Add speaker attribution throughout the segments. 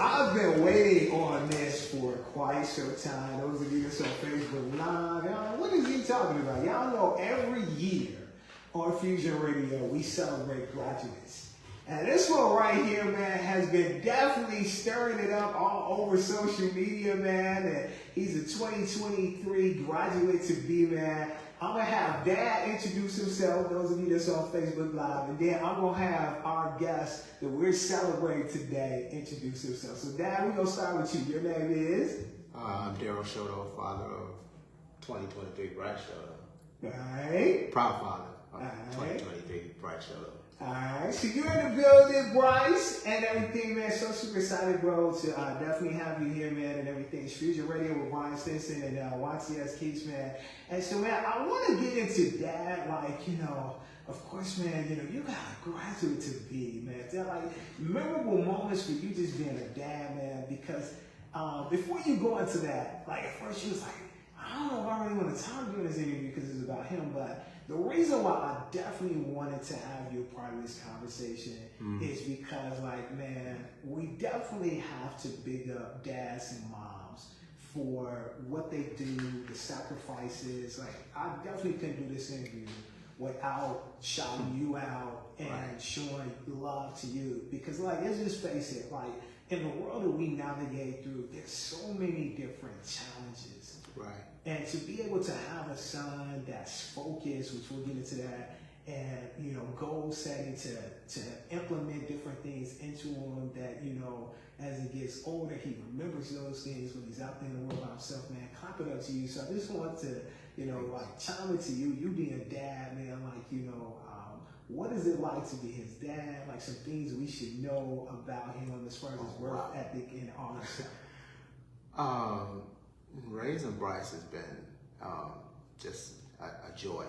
Speaker 1: I've been waiting on this for quite some time. Those of you that's on Facebook Live, y'all, what is he talking about? Y'all know every year on Fusion Radio, we celebrate graduates. And this one right here, man, has been definitely stirring it up all over social media, man. And he's a 2023 graduate to be, man. I'm going to have Dad introduce himself, those of you that's on Facebook Live, and then I'm going to have our guest that we're celebrating today introduce himself. So, Dad, we're going to start with you. Your name is?
Speaker 2: I'm Darrell, Shoto, father of 2023 Bryce Shoto.
Speaker 1: All right.
Speaker 2: Proud father of 2023 Bryce Shoto.
Speaker 1: All right, so you're in the building, Bryce, and everything, man. So super excited, bro, to definitely have you here, man, and everything. It's Fusion Radio with Brian Stinson and YTS Keats, man. And so, man, I want to get into that, like, you know, of course, man, you know, you got a graduate to be, man. They're like memorable moments for you just being a dad, man, because before you go into that, like, at first you was like, I don't know if I really want to talk during this interview because it's about him, but the reason why I definitely wanted to have you a part of this conversation is because, like, man, we definitely have to big up dads and moms for what they do, the sacrifices. Like, I definitely couldn't do this interview without shouting you out and showing love to you. Because, like, let's just face it, like, in the world that we navigate through, there's so many different challenges.
Speaker 2: Right.
Speaker 1: And to be able to have a son that's focused, which we'll get into that, and, you know, goal setting to implement different things into him that, you know, as he gets older, he remembers those things when he's out there in the world by himself, man. Clap it up to you. So I just want to, you know, like, chime it to you. You being a dad, man, like, you know, what is it like to be his dad? Like, some things we should know about him as far as his work ethic and all that stuff.
Speaker 2: Raising Bryce has been just a joy.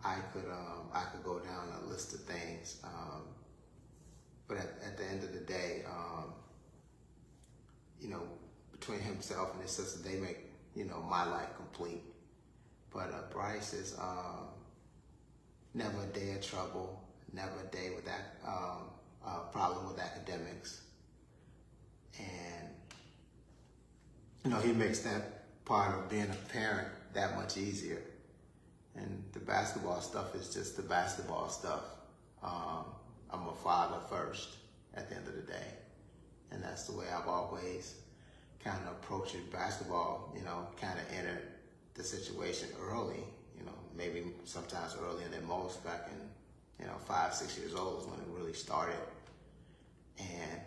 Speaker 2: I could go down a list of things, but at the end of the day, you know, between himself and his sister, they make, you know, my life complete. But Bryce is never a day of trouble, never a day with that problem with academics, and you know, he makes that part of being a parent that much easier. And the basketball stuff is just the basketball stuff. I'm a father first at the end of the day. And that's the way I've always kind of approached it. Basketball, you know, kind of entered the situation early, you know, maybe sometimes earlier than most, back in, you know, 5, 6 years old is when it really started. And,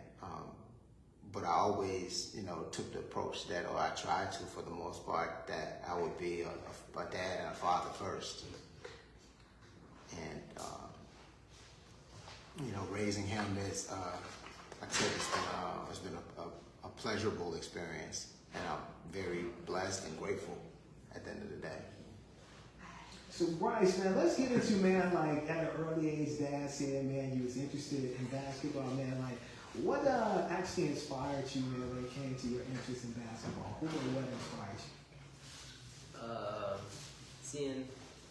Speaker 2: but I always, you know, took the approach that, or I tried to for the most part, that I would be a dad and a father first. And, you know, raising him is, like I said, it's been a pleasurable experience, and I'm very blessed and grateful at the end of the day.
Speaker 1: So, Bryce, man, let's get into, man, like, at an early age, Dad said, man, you was interested in basketball, man, like, what actually inspired you, man, when it came to your interest in basketball? Who or what inspired you?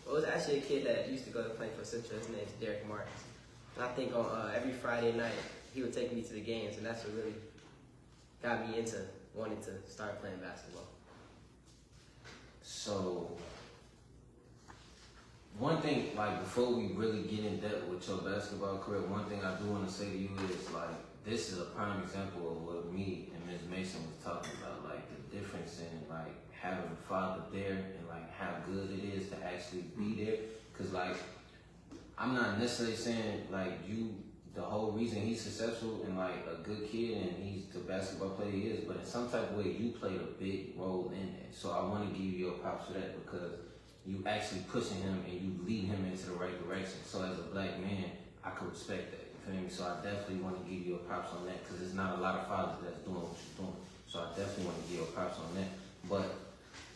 Speaker 3: It was actually a kid that used to go to play for Central. His name's Derek Marks. And I think on every Friday night, he would take me to the games, and that's what really got me into wanting to start playing basketball.
Speaker 4: So, one thing, like, before we really get in depth with your basketball career, one thing I do want to say to you is, like, this is a prime example of what me and Ms. Mason was talking about, like, the difference in, like, having a father there and, like, how good it is to actually be there. Because, like, I'm not necessarily saying, like, the whole reason he's successful and, like, a good kid and he's the basketball player he is, but in some type of way, you played a big role in that. So I want to give you your props for that, because you actually pushing him and you leading him into the right direction. So as a black man, I could respect that. You feel me? So I definitely want to give you a props on that, because there's not a lot of fathers that's doing what you're doing. So I definitely want to give you a props on that. But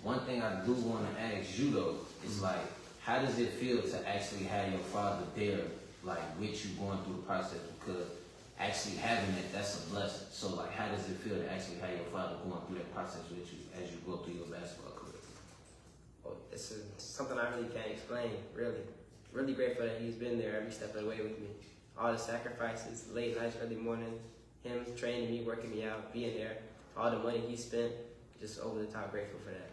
Speaker 4: one thing I do want to ask you though is, like, how does it feel to actually have your father there, like, with you going through the process? Because actually having that, that's a blessing. So, like, how does it feel to actually have your father going through that process with you as you go through your basketball career?
Speaker 3: Well, it's something I really can't explain, really. Really grateful that he's been there every step of the way with me. All the sacrifices, late nights, early mornings, him training me, working me out, being there, all the money he spent, just over the top grateful for that.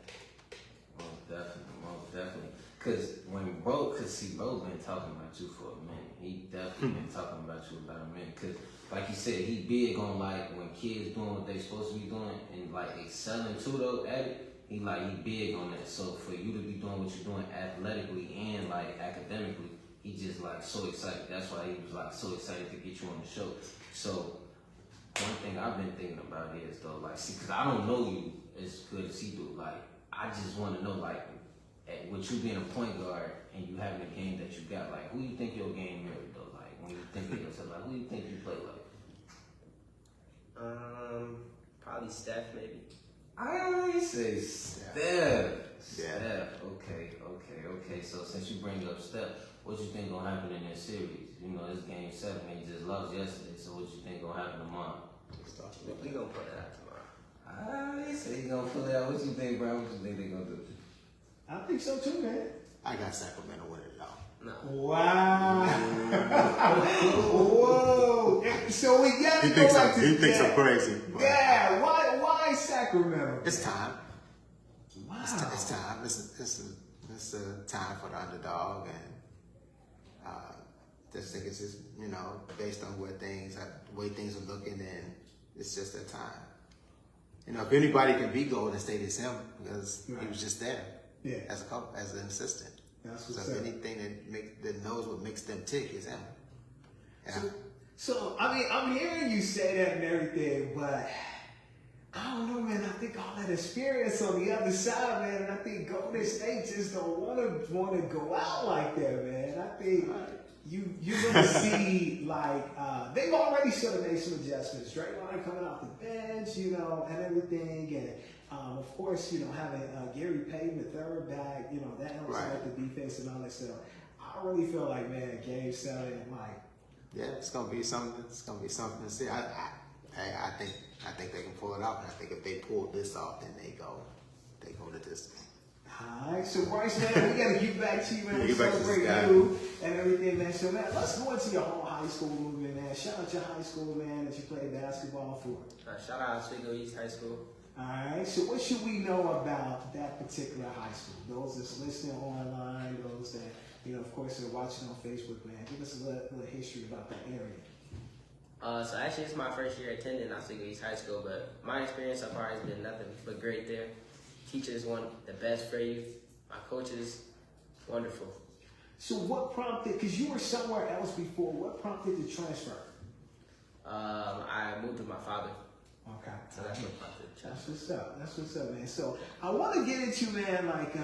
Speaker 4: Most definitely. Cause bro been talking about you for a minute. He definitely been talking about you about a minute. Cause like you said, he big on like when kids doing what they supposed to be doing and like excelling too though at it. He big on that. So for you to be doing what you're doing athletically and like academically, he just like so excited. That's why he was like so excited to get you on the show. So one thing I've been thinking about is though, like, see, cause I don't know you as good as he do. Like, I just want to know, like, with you being a point guard and you having a game that you got, like, who you think your game mirrored though? Like, when you think of yourself, like, who you think you play like?
Speaker 3: Probably Steph, maybe.
Speaker 4: I say Steph.
Speaker 2: Yeah.
Speaker 4: Steph. Okay. So since you bring up Steph, what you think gonna happen in this series? You know, this game 7, and you just lost yesterday. So what you think gonna happen tomorrow?
Speaker 3: We gonna put it out tomorrow.
Speaker 4: I say he gonna pull it out. What you think, bro? What you think they gonna do?
Speaker 1: I think so too, man.
Speaker 2: I got Sacramento winning it all.
Speaker 3: No.
Speaker 1: Wow. Whoa. So we gotta go back to
Speaker 2: He thinks
Speaker 1: that.
Speaker 2: I'm crazy. But
Speaker 1: Yeah. Why Sacramento?
Speaker 2: it's time.
Speaker 1: Wow.
Speaker 2: It's time. It's a time for the underdog, and just think it's just, you know, based on the way things are looking, and it's just that time. You know, if anybody can beat Golden State, it's him, because he was just there as an assistant.
Speaker 1: That's
Speaker 2: So
Speaker 1: what's
Speaker 2: if
Speaker 1: up.
Speaker 2: anything that knows what makes them tick is him. Yeah.
Speaker 1: So I mean, I'm hearing you say that and everything, but I don't know, man. I think all that experience on the other side, man, and I think Golden State just don't want to go out like that, man. I think you're gonna see like they've already sort of made some adjustments. Draymond coming off the bench, you know, and everything, and of course, you know, having Gary Payton, the third back, you know, that helps out the defense and all that stuff. I really feel like, man, Game 7, like.
Speaker 2: Yeah, it's gonna be something. It's gonna be something to see. I think they can pull it off. And I think if they pull this off, then they go the distance.
Speaker 1: All right, so Bryce, man, we gotta get back to you, man. We
Speaker 2: Get back to this
Speaker 1: celebrate
Speaker 2: guy.
Speaker 1: you and everything, man. So, man, let's go into your whole high school movement, man. Shout out your high school, man, that you played basketball for.
Speaker 3: Shout out Oswego East High School.
Speaker 1: All right, so what should we know about that particular high school? Those that's listening online, those that, you know, of course, are watching on Facebook, man. Give us a little history about that area.
Speaker 3: So actually, it's my first year attending Oswego East High School, but my experience so far has been nothing but great there. Teachers want the best for you. My coaches, wonderful.
Speaker 1: So what prompted, because you were somewhere else before, what prompted the transfer?
Speaker 3: I moved with my father,
Speaker 1: Okay.
Speaker 3: so that's what prompted the transfer.
Speaker 1: That's what's up, man. So I want to get into, man, like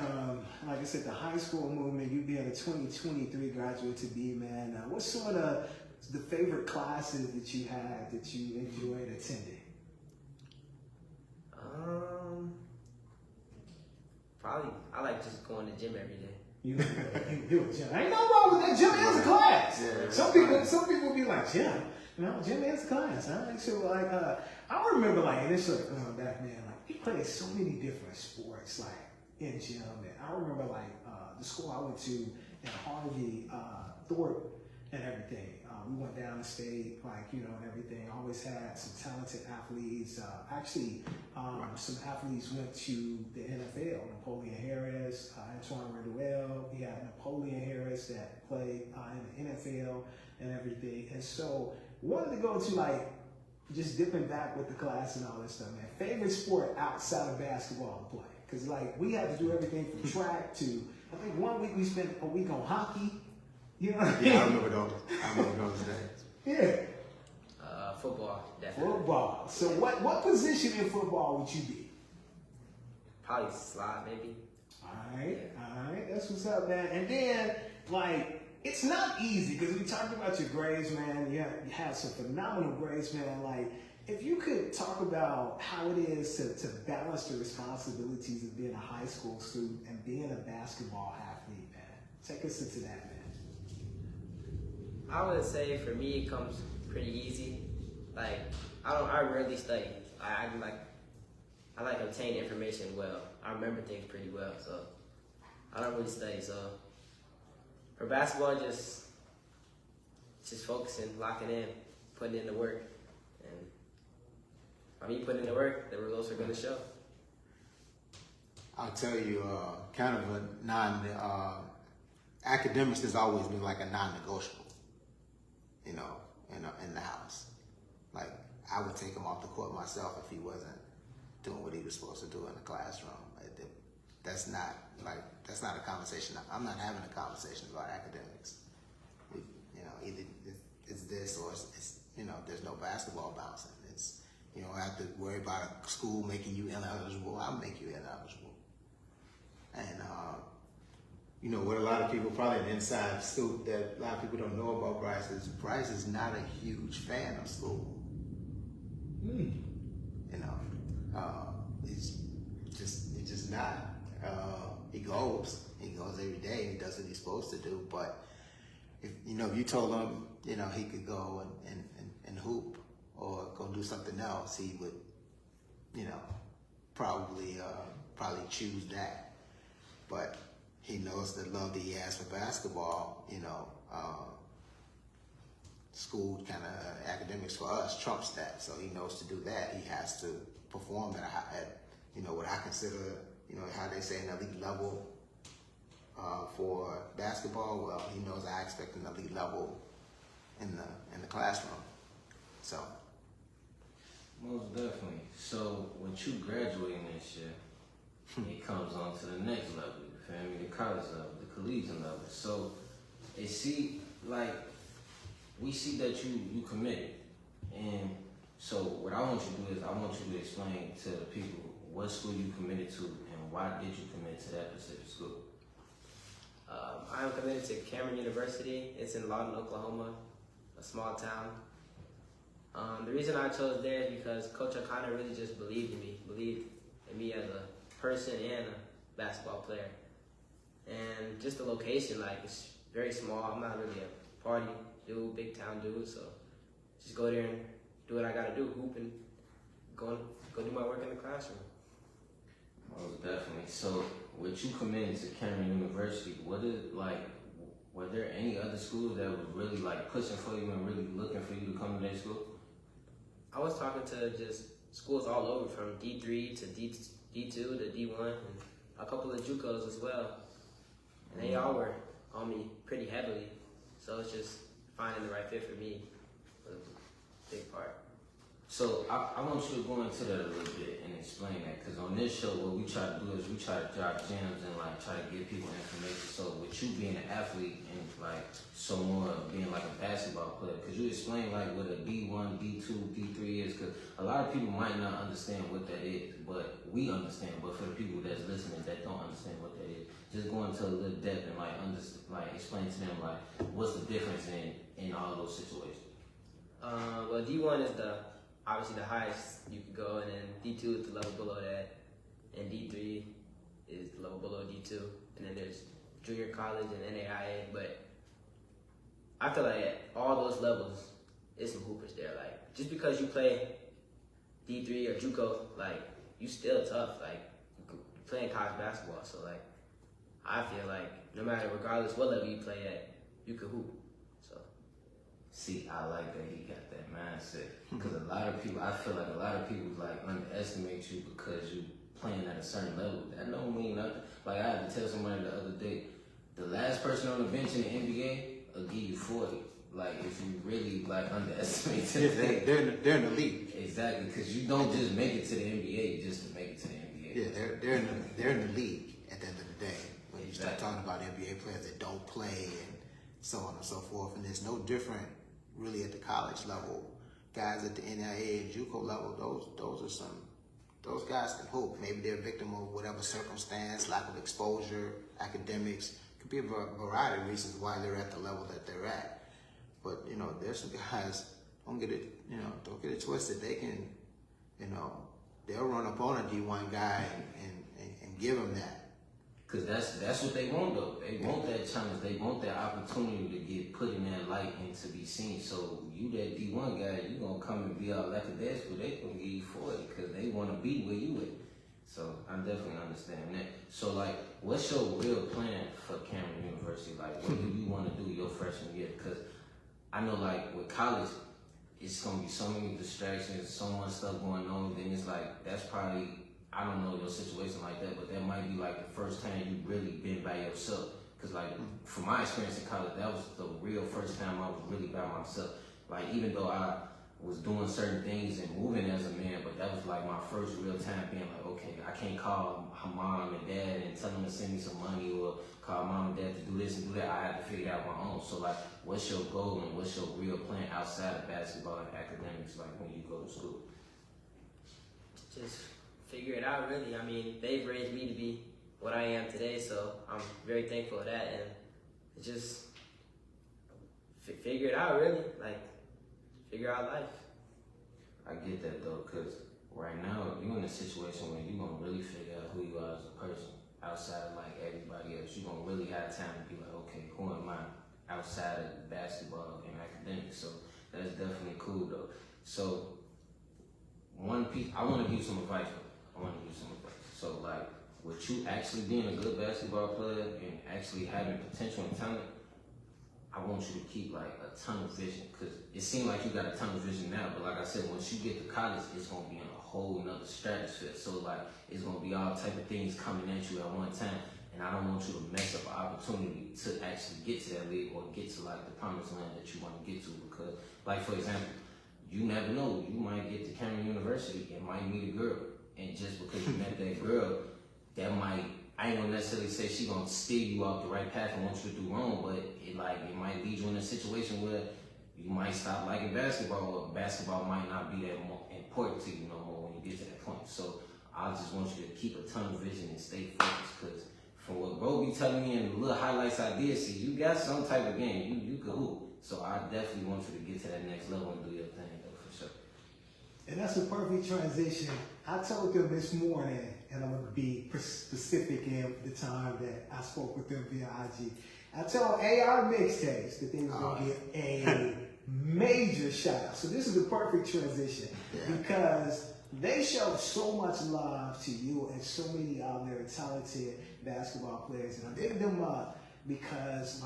Speaker 1: I said, the high school movement. You being a 2023 graduate to be, man. What's sort of the favorite classes that you had that you enjoyed attending?
Speaker 3: Probably I like just going to gym every day.
Speaker 1: You do a gym. Ain't no wrong with that. Gym is a class.
Speaker 2: Yeah,
Speaker 1: some people be like, gym. You know, gym is a class. Huh? So like, I remember like initially back, man, like we played so many different sports like in gym. And I remember like the school I went to in Harvey, Thorpe, and everything. We went down the state, like, you know, and everything. Always had some talented athletes. Some athletes went to the NFL. Napoleon Harris, Antoine Darrell. We had Napoleon Harris that played in the NFL and everything. And so wanted to go to like just dipping back with the class and all that stuff, man. Favorite sport outside of basketball to play? Because like we had to do everything from track to, I think 1 week we spent a week on hockey. You know what I mean?
Speaker 2: Yeah, I remember those days.
Speaker 1: Yeah.
Speaker 3: Football, definitely.
Speaker 1: Football. So what position in football would you be?
Speaker 3: Probably slide, maybe.
Speaker 1: All right. That's what's up, man. And then, like, it's not easy because we talked about your grades, man. You had some phenomenal grades, man. Like, if you could talk about how it is to balance the responsibilities of being a high school student and being a basketball athlete, man. Take us into that, man.
Speaker 3: I would say for me it comes pretty easy. Like I rarely study. I like obtain information well. I remember things pretty well, so I don't really study. So for basketball, just focusing, locking in, putting in the work, and I mean, you put in the work, the results are gonna show.
Speaker 2: I'll tell you, kind of academics has always been like a non-negotiable, you know, in the house. Like, I would take him off the court myself if he wasn't doing what he was supposed to do in the classroom. That's not a conversation. I'm not having a conversation about academics. Either it's this or it's there's no basketball bouncing. It's, I have to worry about a school making you ineligible. I'll make you ineligible. And what a lot of people, probably an inside scoop that a lot of people don't know about Bryce is not a huge fan of school. He's just not. He goes every day. He does what he's supposed to do. But if you told him, he could go and hoop or go do something else, he would, probably choose that. But he knows the love that he has for basketball. School kind of academics for us trumps that. So he knows to do that. He has to perform at what I consider, how they say an elite level for basketball. Well, he knows I expect an elite level in the classroom. So.
Speaker 4: Most definitely. So, with you graduating this year, it comes on to the next level, you feel me? The college level, the collegiate level. So, we see that you committed. And so, what I want you to do is I want you to explain to the people what school you committed to and why did you commit to that specific school?
Speaker 3: I am committed to Cameron University. It's in Lawton, Oklahoma, a small town. The reason I chose there is because Coach O'Connor really just believed in me as a person and a basketball player. And just the location, like, it's very small. I'm not really a party dude, big town dude, so just go there and do what I gotta do, hoop and go do my work in the classroom.
Speaker 4: Most definitely. So, with you committing to Cameron University, were there any other schools that were really pushing for you and really looking for you to come to their school?
Speaker 3: I was talking to just schools all over, from D3 to D2 to D1, and a couple of JUCOs as well. And they all were on me pretty heavily, so it's just finding the right fit for me was a big part.
Speaker 4: So I want you to go into that a little bit and explain that, because on this show, what we try to do is we try to drop gems and try to give people information. So with you being an athlete and so more being a basketball player, could you explain what a D1, D2, D3 is? Because a lot of people might not understand what that is, but we understand. But for the people that's listening that don't understand what that is, just go into a little depth and explain to them what's the difference in all those situations.
Speaker 3: Well, D1 is obviously the highest you could go, and then D2 is the level below that, and D3 is the level below D2, and then there's junior college and NAIA. But I feel like at all those levels, there's some hoopers there. Just because you play D3 or JUCO, you still tough. You're playing college basketball, so I feel no matter, regardless what level you play at, you can hoop.
Speaker 4: See, I like that he got that mindset, because a lot of people, I feel like a lot of people underestimate you because you playing at a certain level. That don't mean nothing. I had to tell somebody the other day, the last person on the bench in the NBA will give you 40. If you really underestimate them.
Speaker 2: They're in the league.
Speaker 4: Exactly, because you don't just make it to the NBA just to make it to the NBA.
Speaker 2: Yeah, they're in the league at the end of the day. When you start talking about NBA players that don't play and so on and so forth, and there's no different really at the college level. Guys at the NAIA and JUCO level, those guys can hoop. Maybe they're a victim of whatever circumstance, lack of exposure, academics. Could be a variety of reasons why they're at the level that they're at. But there's some guys, don't get it twisted. They can, they'll run up on a D1 guy and give him that.
Speaker 4: Because that's what they want, though. They want that challenge. They want that opportunity to get put in that light and to be seen. So you that D1 guy, you going to come and be all lackadaisical. They going to give you 40 because they want to be where you at. So I definitely understand that. So what's your real plan for Cameron University? What do you want to do your freshman year? Because I know with college, it's gonna be so many distractions, so much stuff going on. Then it's like that's probably, I don't know your situation like that, but that might be like the first time you really been by yourself. Cause like from my experience in college, that was the real first time I was really by myself. Like even though I was doing certain things and moving as a man, but that was like my first real time being like, okay, I can't call my mom and dad and tell them to send me some money or call mom and dad to do this and do that. I had to figure it out my own. So like, what's your goal and what's your real plan outside of basketball and academics, like when you go to school?
Speaker 3: Just figure it out, really. I mean, they've raised me to be what I am today, so I'm very thankful for that. And just figure it out, really. Like, figure out life.
Speaker 4: I get that though, cause right now you're in a situation where you're gonna really figure out who you are as a person outside of like everybody else. You're gonna really have time to be like, okay, who am I outside of basketball and academics? So that's definitely cool though. So one piece, I want to give you some advice. So like, with you actually being a good basketball player and actually having potential and talent, I want you to keep like a tunnel vision, because it seems like you got a tunnel vision now, but like I said, once you get to college, it's gonna be in a whole nother stratosphere. So like, it's gonna be all type of things coming at you at one time, and I don't want you to mess up an opportunity to actually get to that league or get to like the promised land that you want to get to. Because like for example, you never know, you might get to Cameron University and might meet a girl, and just because you met that girl, that might, I ain't gonna necessarily say she gonna steer you off the right path and want you to do wrong, but it might lead you in a situation where you might stop liking basketball, or basketball might not be that important to you no more when you get to that point. So I just want you to keep a tunnel vision and stay focused, because from what bro be telling me and the little highlights I did see, you got some type of game, you could hoop. So I definitely want you to get to that next level and do your thing though, for sure.
Speaker 1: And that's a perfect transition. I told them this morning, and I'm going to be specific in the time that I spoke with them via IG. I told AR Mixtapes that they were going to get a major shout out. So this is the perfect transition because they show so much love to you and so many very talented basketball players. And I big them up because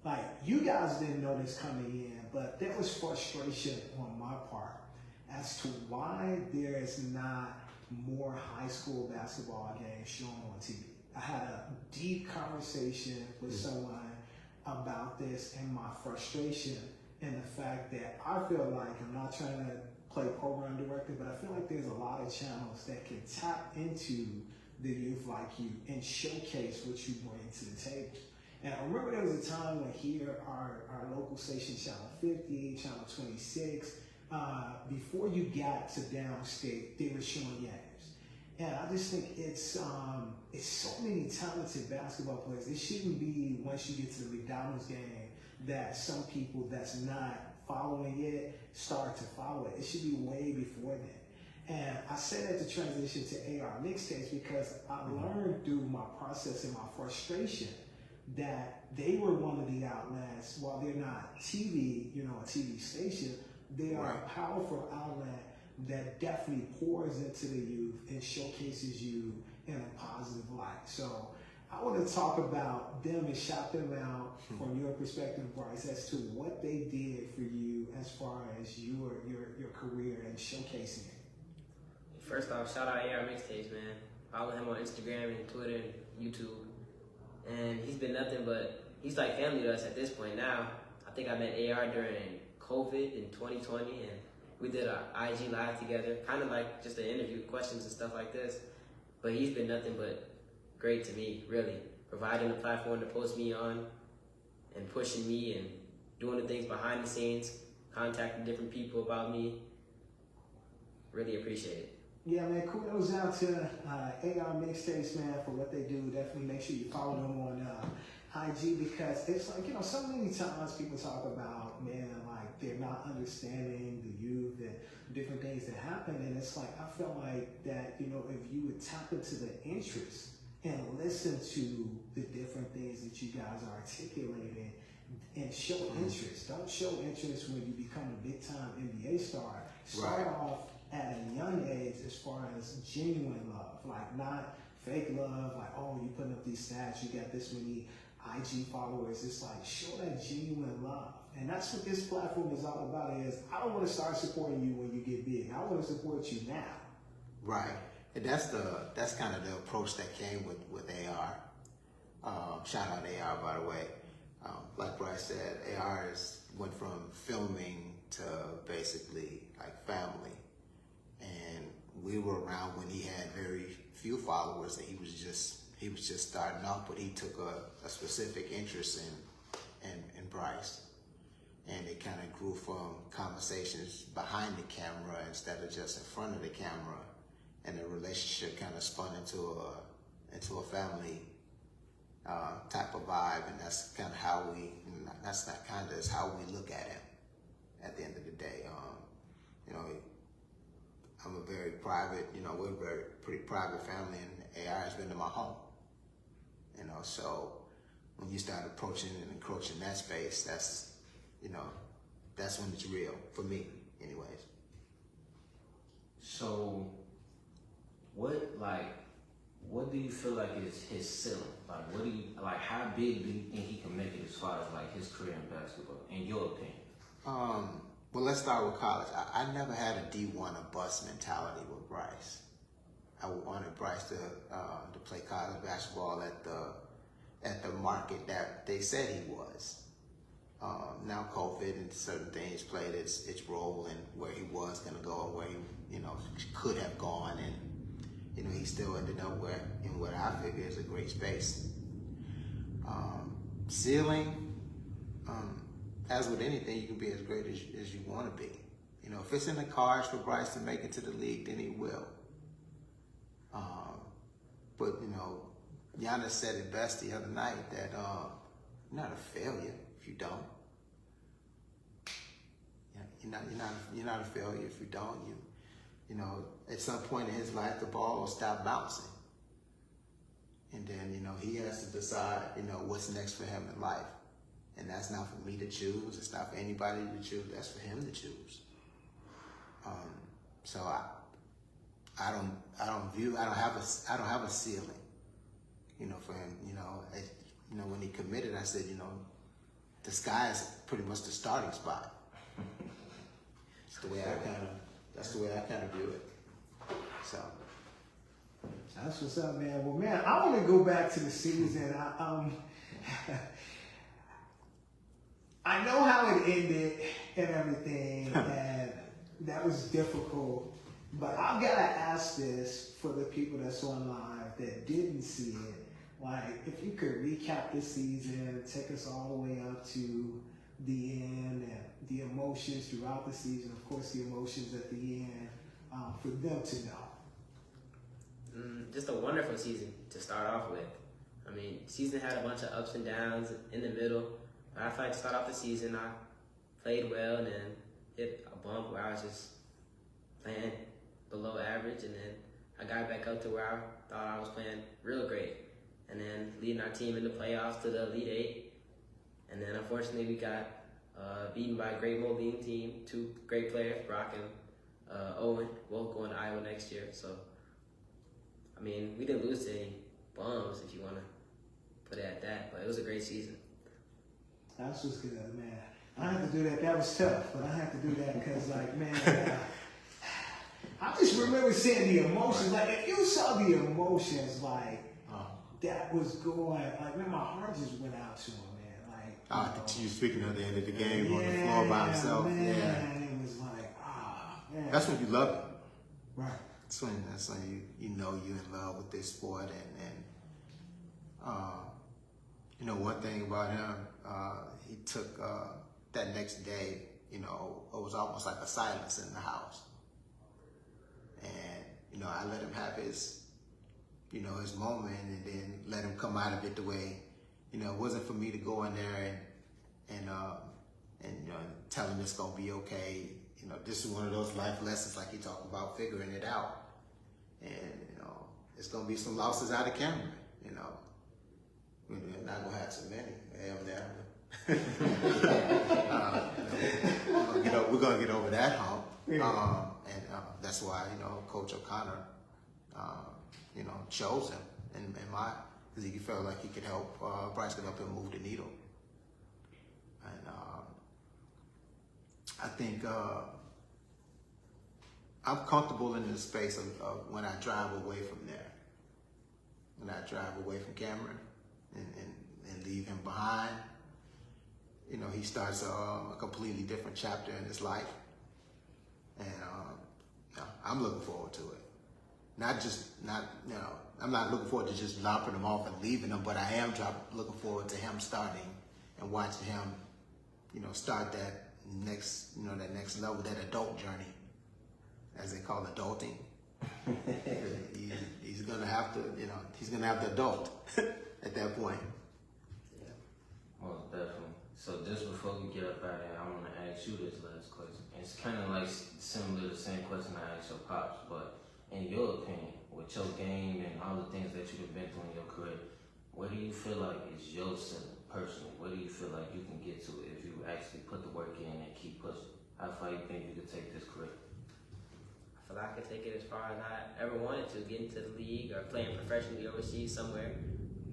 Speaker 1: like you guys didn't know this coming in, but there was frustration on my part as to why there is not more high school basketball games shown on TV. I had a deep conversation with someone about this and my frustration and the fact that I feel like, I'm not trying to play program director, but I feel like there's a lot of channels that can tap into the youth like you and showcase what you bring to the table. And I remember there was a time when here, our local station, Channel 50, Channel 26, before you got to downstate, they were showing games. And I just think it's so many talented basketball players. It shouldn't be once you get to the McDonald's game that some people that's not following it start to follow it. It should be way before that. And I say that to transition to AR Mixtapes because I learned through my process and my frustration that they were one of the outlets. While they're not TV, a TV station, they are a powerful outlet that definitely pours into the youth and showcases you in a positive light. So I want to talk about them and shout them out from your perspective, Bryce, as to what they did for you as far as your career and showcasing it.
Speaker 3: First off, shout out AR Mixtapes, man. Follow him on Instagram and Twitter and YouTube. And he's been nothing but, he's like family to us at this point now. I think I met AR during COVID in 2020, and we did an IG live together, kind of like just an interview, questions and stuff like this. But he's been nothing but great to me, really. Providing a platform to post me on and pushing me and doing the things behind the scenes, contacting different people about me. Really appreciate it.
Speaker 1: Yeah, man, kudos out to AR Mixtapes, man, for what they do. Definitely make sure you follow them on IG because it's like, so many times people talk about, man, like they're not understanding the youth and different things that happen. And it's like, I feel like that, if you would tap into the interest and listen to the different things that you guys are articulating and show interest. Don't show interest when you become a big time NBA star. Start off at a young age as far as genuine love, like not fake love, like, oh, you putting up these stats, you got this many IG followers, it's like show that genuine love. And that's what this platform is all about is I don't want to start supporting you when you get big. I want to support you now.
Speaker 2: Right. And that's kind of the approach that came with AR. Shout out AR, by the way. Like Bryce said, AR went from filming to basically like family. And we were around when he had very few followers, and he was just starting off, but he took a specific interest in Bryce. And it kind of grew from conversations behind the camera instead of just in front of the camera. And the relationship kind of spun into a family type of vibe, and that's kind of how it's how we look at him at the end of the day. You know, I'm a very private, we're a pretty private family, and AR has been to my home. So when you start approaching and encroaching that space, that's when it's real, for me, anyways.
Speaker 4: So, what do you feel like is his ceiling? How big do you think he can make it as far as like his career in basketball, in your opinion?
Speaker 2: Well, let's start with college. I never had a D1 or bust mentality with Bryce. I wanted Bryce to play college basketball at the market that they said he was. Now COVID and certain things played its role in where he was going to go and where he could have gone, and he still ended up in what I figure is a great space. Ceiling, as with anything, you can be as great as you want to be. If it's in the cards for Bryce to make it to the league, then he will. But Giannis said it best the other night that you're not a failure if you don't. You're not a failure if you don't. At some point in his life, the ball will stop bouncing. And then, he has to decide, what's next for him in life. And that's not for me to choose. It's not for anybody to choose. That's for him to choose. So I don't have a ceiling, for him. When he committed, I said, the sky is pretty much the starting spot. That's the way I kind of view it. So
Speaker 1: that's what's up, man. Well, man, I want to go back to the season. I know how it ended and everything, and that was difficult. But I've got to ask this for the people that's on live that didn't see it. Like, if you could recap this season, take us all the way up to the end and the emotions throughout the season, of course the emotions at the end, for them to know.
Speaker 3: Just a wonderful season to start off with. I mean, season had a bunch of ups and downs in the middle. But I feel like to start off the season, I played well and then hit a bump where I was just playing below average, and then I got back up to where I thought I was playing real great. And then leading our team in the playoffs to the Elite Eight. And then unfortunately we got beaten by a great Moline team, two great players, Brock and Owen, both going to Iowa next year. So, I mean, we didn't lose to any bums, if you want to put it at that, but it was a great season.
Speaker 1: That's what's good, man. I had to do that. That was tough, but I had to do that because, like, man, I just remember seeing the emotions. Like, if you saw the emotions, like, that was going, like, man, my heart just went out to him, man. Like,
Speaker 2: you speaking of the end of the game on the floor by himself.
Speaker 1: Man,
Speaker 2: yeah,
Speaker 1: it was like, man.
Speaker 2: That's when you love it.
Speaker 1: Right.
Speaker 2: That's when you know you're in love with this sport, and one thing about him, he took that next day, it was almost like a silence in the house, and I let him have his his moment, and then let him come out of it the way, it wasn't for me to go in there and tell him it's gonna be okay. This is one of those life lessons, like he talked about, figuring it out, and it's gonna be some losses out of camera. We're not gonna have so many. We're gonna get over that hump, and that's why Coach O'Connor chose him in my because he felt like he could help, Bryce could help him move the needle. And I think I'm comfortable in the space of when I drive away from there. When I drive away from Cameron and leave him behind, you know, he starts a completely different chapter in his life. And you know, I'm looking forward to it. I'm not looking forward to just dropping him off and leaving him, but I am looking forward to him starting and watching him, you know, start that next level, that adult journey, as they call adulting. He's gonna have to, you know, he's gonna have to adult at that point.
Speaker 3: Yeah.
Speaker 4: Most definitely. So just before we get up out of here, I want to ask you this last question. It's kind of like similar to the same question I asked your pops, but in your opinion, with your game and all the things that you've been through in your career, where do you feel like is your ceiling personally? Where do you feel like you can get to if you actually put the work in and keep pushing? How far you think you could take this career?
Speaker 3: I feel like I could take it as far as I ever wanted to, get into the league or playing professionally overseas somewhere.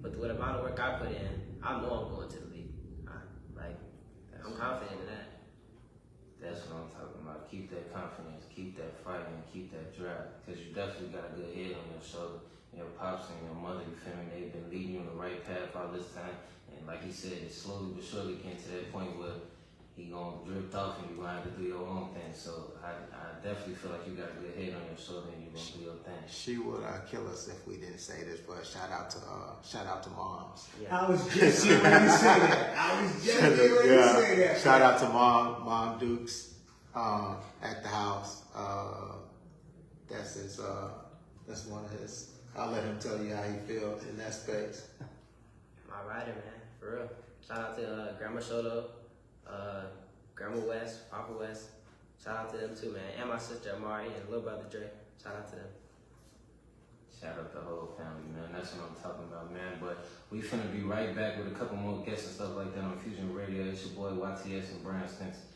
Speaker 3: But with the amount of work I put in, I know I'm going to the league. I'm confident in that.
Speaker 4: That's what I'm talking about. Keep that confidence, keep that fight, and keep that drive. Because you definitely got a good head on your shoulder. Your pops and your mother, you feel me, they've been leading you on the right path all this time. And like he said, it's slowly but surely getting to that point where he gonna drift off and you gonna have to do your own thing. So I definitely feel like you got a good head on your shoulder and you're gonna do your thing.
Speaker 2: She would kill us if we didn't say this, but shout out to moms.
Speaker 3: Yeah.
Speaker 1: I was just getting ready to say that.
Speaker 2: Shout out to Mom Dukes at the house. That's one of his. I'll let him tell you how he feels in that space.
Speaker 3: My rider, man, for real. Shout out to Grandma Shoto, Grandma West, Papa West. Shout out to them too, man. And my sister Amari and little brother Dre. Shout out to them.
Speaker 4: Shout out the whole family, man. That's what I'm talking about, man. But we finna be right back with a couple more guests and stuff like that on Fusion Radio. It's your boy YTS and Brian Stinson.